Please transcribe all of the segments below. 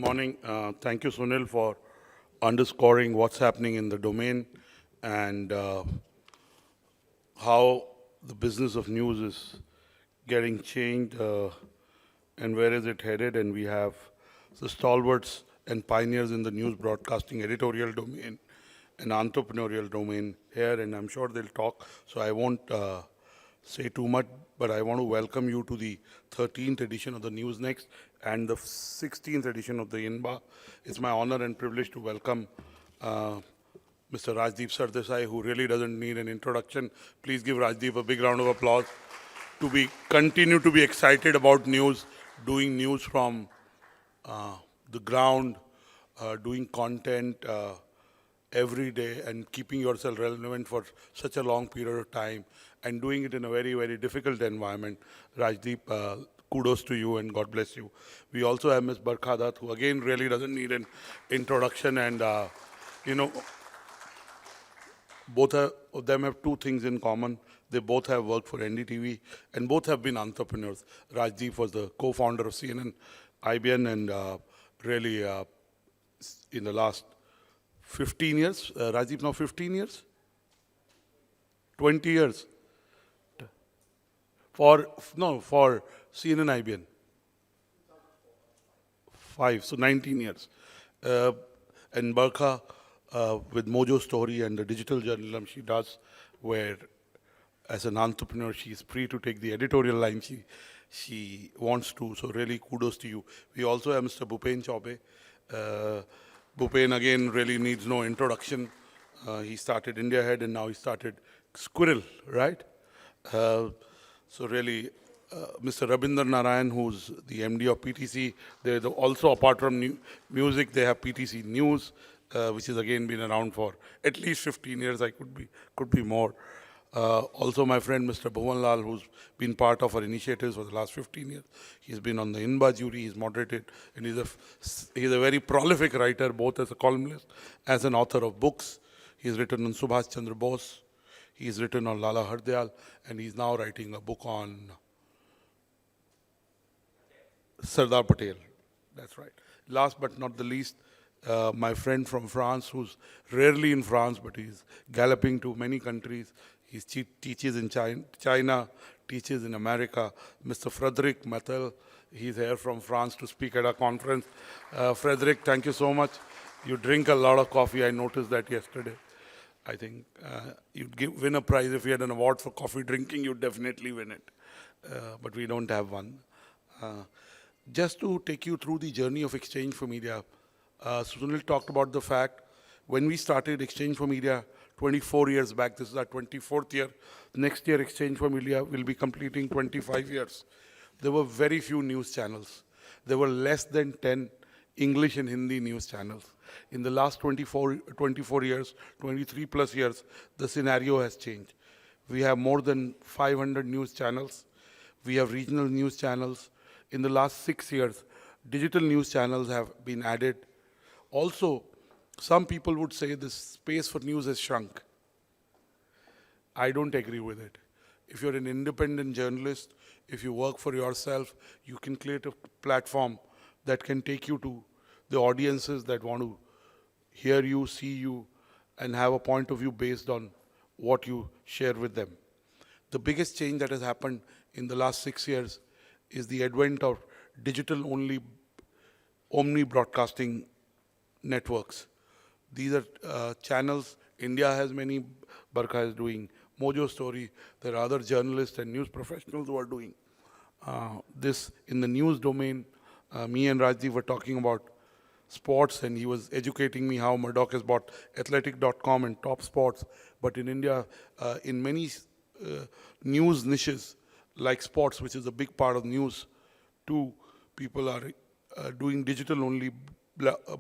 morning. Thank you, Sunil, for underscoring what's happening in the domain and how the business of news is getting changed and where is it headed. And we have the stalwarts and pioneers in the news broadcasting editorial domain and entrepreneurial domain here, and I'm sure they'll talk. So I won't say too much, but I want to welcome you to the 13th edition of the NewsNext and the 16th edition of the INBA. It's my honor and privilege to welcome Mr. Rajdeep Sardesai, who really doesn't need an introduction. Please give Rajdeep a big round of applause to continue to be excited about news, doing news from the ground, doing content every day and keeping yourself relevant for such a long period of time and doing it in a very, very difficult environment. Rajdeep, kudos to you and God bless you. We also have Ms. Barkha Dutt, who again really doesn't need an introduction, and you know, both of them have two things in common. They both have worked for NDTV and both have been entrepreneurs. Rajdeep was the co-founder of CNN, IBN, and really in the last 15 years, Rajdeep, now 15 years? 20 years? For CNN, IBN. 5, so 19 years. And Barkha, with Mojo Story and the digital journalism she does, where as an entrepreneur she is free to take the editorial line she wants to, so really kudos to you. We also have Mr. Bhupen Chaubey. Bhupen again really needs no introduction. He started India Head and now he started Squirrel, right? So really, Mr. Rabindra Narayan, who's the MD of PTC, they're also, apart from music, they have PTC News, which has again been around for at least 15 years. I could be more. Also, my friend Mr. Bhuvan Lal, who's been part of our initiatives for the last 15 years. He's been on the INBA jury, he's moderated, and he's a very prolific writer, both as a columnist, as an author of books. He's written on Subhash Chandra Bose, he's written on Lala Hardyal, and he's now writing a book on Sardar Patel. That's right. Last but not the least, my friend from France, who's rarely in France, but he's galloping to many countries. He teaches in China, teaches in America. Mr. Frederic Mattel, he's here from France to speak at our conference. Frederic, thank you so much. You drink a lot of coffee. I noticed that yesterday. I think you'd win a prize. If you had an award for coffee drinking, you'd definitely win it. But we don't have one. Just to take you through the journey of Exchange for Media, Sunil talked about the fact when we started Exchange for Media 24 years back, this is our 24th year. Next year, Exchange for Media will be completing 25 years. There were very few news channels. There were less than 10 English and Hindi news channels. In the last 24 years, 23 plus years, the scenario has changed. We have more than 500 news channels. We have regional news channels. In the last 6 years, digital news channels have been added. Also, some people would say the space for news has shrunk. I don't agree with it. If you're an independent journalist, if you work for yourself, you can create a platform that can take you to the audiences that want to hear you, see you, and have a point of view based on what you share with them. The biggest change that has happened in the last 6 years is the advent of digital-only omni-broadcasting networks. These are channels. India has many. Barkha is doing Mojo Story. There are other journalists and news professionals who are doing this in the news domain. Me and Rajdeep were talking about sports, and he was educating me how Murdoch has bought athletic.com and Top Sports. But in India, in many news niches, like sports, which is a big part of news, too, people are doing digital-only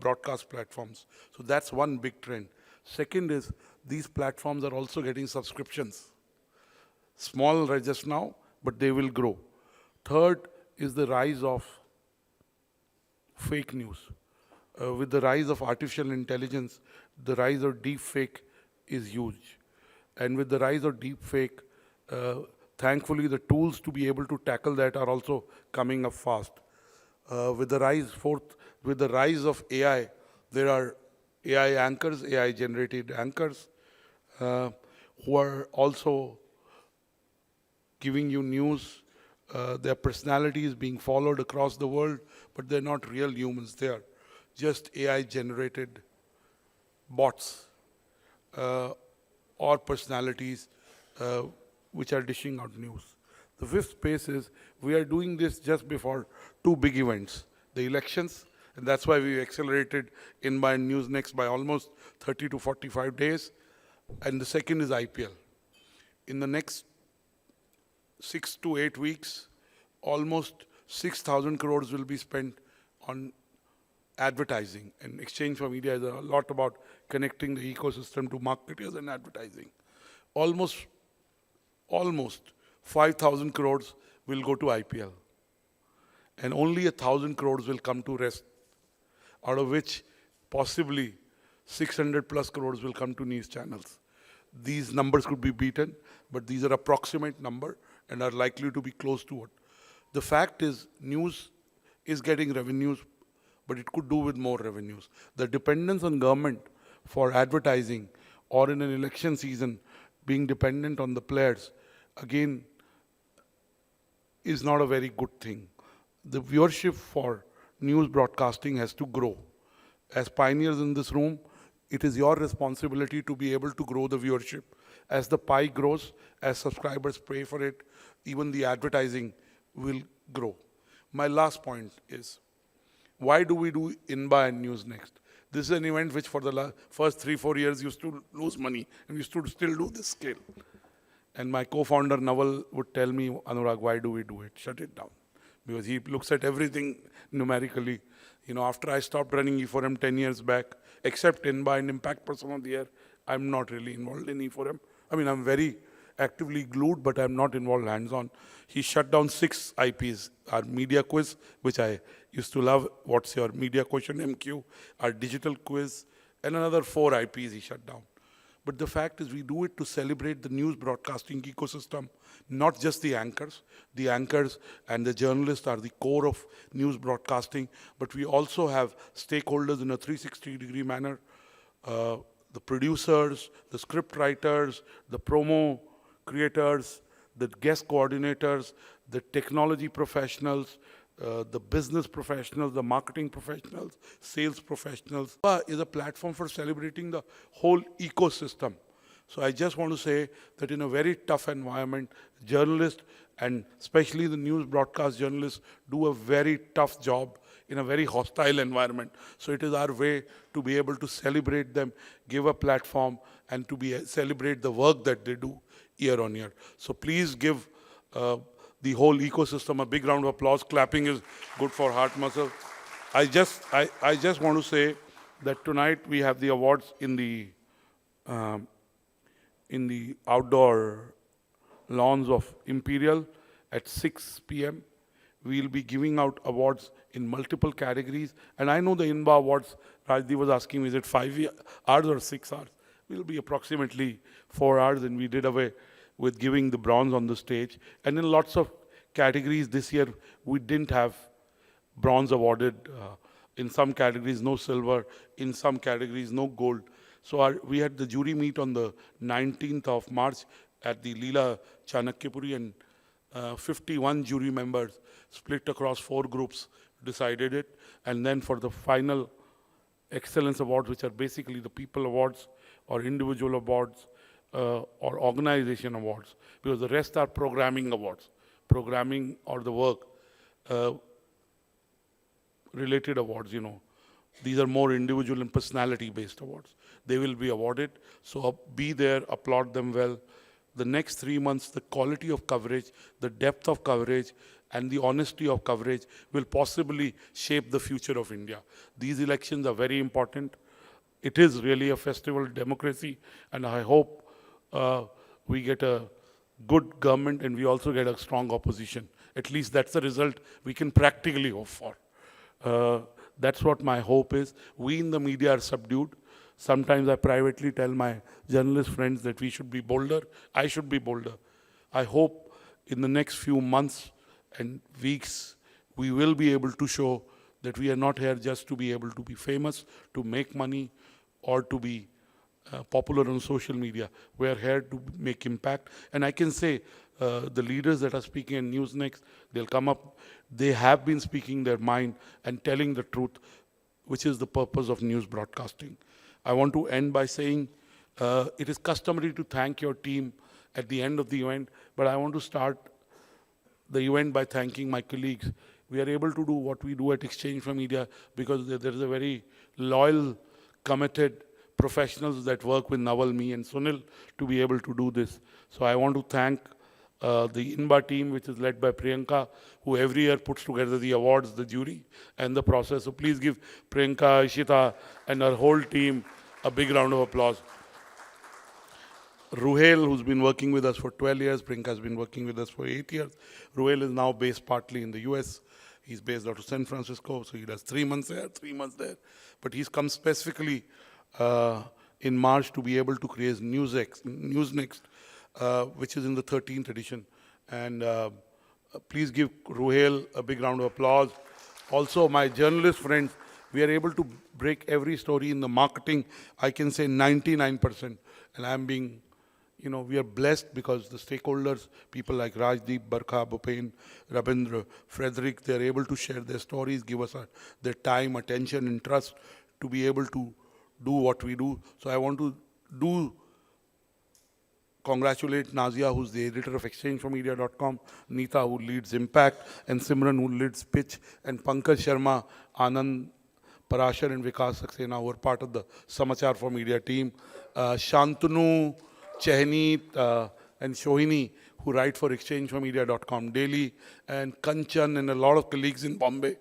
broadcast platforms. So that's one big trend. Second is these platforms are also getting subscriptions. Small just now, but they will grow. Third is the rise of fake news. With the rise of artificial intelligence, the rise of deep fake is huge. And with the rise of deep fake, thankfully the tools to be able to tackle that are also coming up fast. With the rise, fourth, with the rise of AI, there are AI anchors, AI-generated anchors, who are also giving you news. Their personality is being followed across the world, but they're not real humans. They are just AI-generated bots or personalities which are dishing out news. The fifth space is we are doing this just before two big events, the elections, and that's why we accelerated INBA and NewsNext by almost 30 to 45 days. And the second is IPL. In the next 6 to 8 weeks, almost 6,000 crores will be spent on advertising. And Exchange for Media is a lot about connecting the ecosystem to marketers and advertising. Almost 5,000 crores will go to IPL. And only 1,000 crores will come to rest, out of which possibly 600 plus crores will come to news channels. These numbers could be beaten, but these are approximate number and are likely to be close to it. The fact is, news is getting revenues, but it could do with more revenues. The dependence on government for advertising or in an election season being dependent on the players, again, is not a very good thing. The viewership for news broadcasting has to grow. As pioneers in this room, it is your responsibility to be able to grow the viewership. As the pie grows, as subscribers pay for it, even the advertising will grow. My last point is, why do we do INBA and NewsNext? This is an event which for the first 3-4 years used to lose money, and we used to still do this scale. And my co-founder Naval would tell me, Anurag, why do we do it? Shut it down. Because he looks at everything numerically. You know, after I stopped running E4M 10 years back, except INBA and Impact Person of the Year, I'm not really involved in E4M. I mean, I'm very actively glued, but I'm not involved hands-on. He shut down 6 IPs. Our media quiz, which I used to love, what's your media question, MQ, our digital quiz, and another 4 IPs he shut down. But the fact is we do it to celebrate the news broadcasting ecosystem, not just the anchors. The anchors and the journalists are the core of news broadcasting, but we also have stakeholders in a 360-degree manner. The producers, the script writers, the promo creators, the guest coordinators, the technology professionals, the business professionals, the marketing professionals, sales professionals. Is a platform for celebrating the whole ecosystem. So I just want to say that in a very tough environment, journalists and especially the news broadcast journalists do a very tough job in a very hostile environment. So it is our way to be able to celebrate them, give a platform, and to celebrate the work that they do year on year. So please give the whole ecosystem a big round of applause. Clapping is good for heart muscle. I just want to say that tonight we have the awards in the outdoor lawns of Imperial at 6 p.m. We'll be giving out awards in multiple categories. And I know the INBA awards, Rajdeep was asking me, is it 5 hours or 6 hours? Will be approximately 4 hours, and we did away with giving the bronze on the stage. And in lots of categories this year, we didn't have bronze awarded. In some categories, no silver. In some categories, no gold. So we had the jury meet on the 19th of March at the Leela Chanakyapuri, and 51 jury members split across 4 groups decided it. And then for the final excellence awards, which are basically the people awards or individual awards, or organization awards, because the rest are programming awards, programming or the work related awards, you know. These are more individual and personality based awards. They will be awarded. So be there, applaud them well. The next 3 months, the quality of coverage, the depth of coverage, and the honesty of coverage will possibly shape the future of India. These elections are very important. It is really a festival of democracy, and I hope we get a good government and we also get a strong opposition. At least that's the result we can practically hope for. That's what my hope is. We in the media are subdued. Sometimes I privately tell my journalist friends that we should be bolder. I should be bolder. I hope in the next few months and weeks, we will be able to show that we are not here just to be able to be famous, to make money, or to be popular on social media. We are here to make impact. And I can say the leaders that are speaking in NewsNext, they'll come up, they have been speaking their mind and telling the truth, which is the purpose of news broadcasting. I want to end by saying it is customary to thank your team at the end of the event, but I want to start the event by thanking my colleagues. We are able to do what we do at Exchange for Media because there is a very loyal, committed professionals that work with Naval, me, and Sunil to be able to do this. So I want to thank the INBA team, which is led by Priyanka, who every year puts together the awards, the jury, and the process. So please give Priyanka, Ishita, and our whole team a big round of applause. Ruhail, who's been working with us for 12 years, Priyanka has been working with us for 8 years. Ruhail is now based partly in the US. He's based out of San Francisco, so he does 3 months there, 3 months there. But he's come specifically in March to be able to create NewsNext, which is in the 13th edition. And please give Ruhail a big round of applause. Also, my journalist friends, we are able to break every story in the marketing, I can say 99%. And I'm being, we are blessed because the stakeholders, people like Rajdeep, Barkha, Bhupen, Rabindra, Frederick, they're able to share their stories, give us their time, attention, and trust to be able to do what we do. So I want to congratulate Nazia, who's the editor of exchangeformedia.com, Neeta, who leads Impact, and Simran, who leads Pitch, and Pankaj Sharma, Anand Parashar, and Vikas Saxena, who are part of the Samachar for Media team. Shantanu, Chehni, and Shohini, who write for exchangeformedia.com daily, and Kanchan, and a lot of colleagues in Bombay.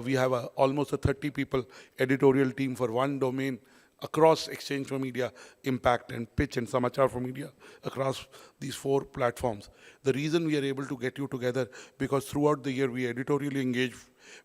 We have almost a 30 people editorial team for one domain across Exchange for Media, Impact, and Pitch, and Samachar for Media, across these 4 platforms. The reason we are able to get you together, because throughout the year we editorially engage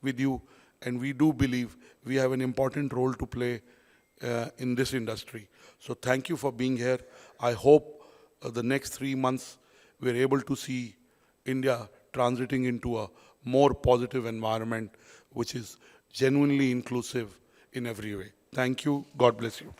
with you, and we do believe we have an important role to play in this industry. So thank you for being here. I hope the next 3 months we're able to see India transiting into a more positive environment, which is genuinely inclusive in every way. Thank you. God bless you.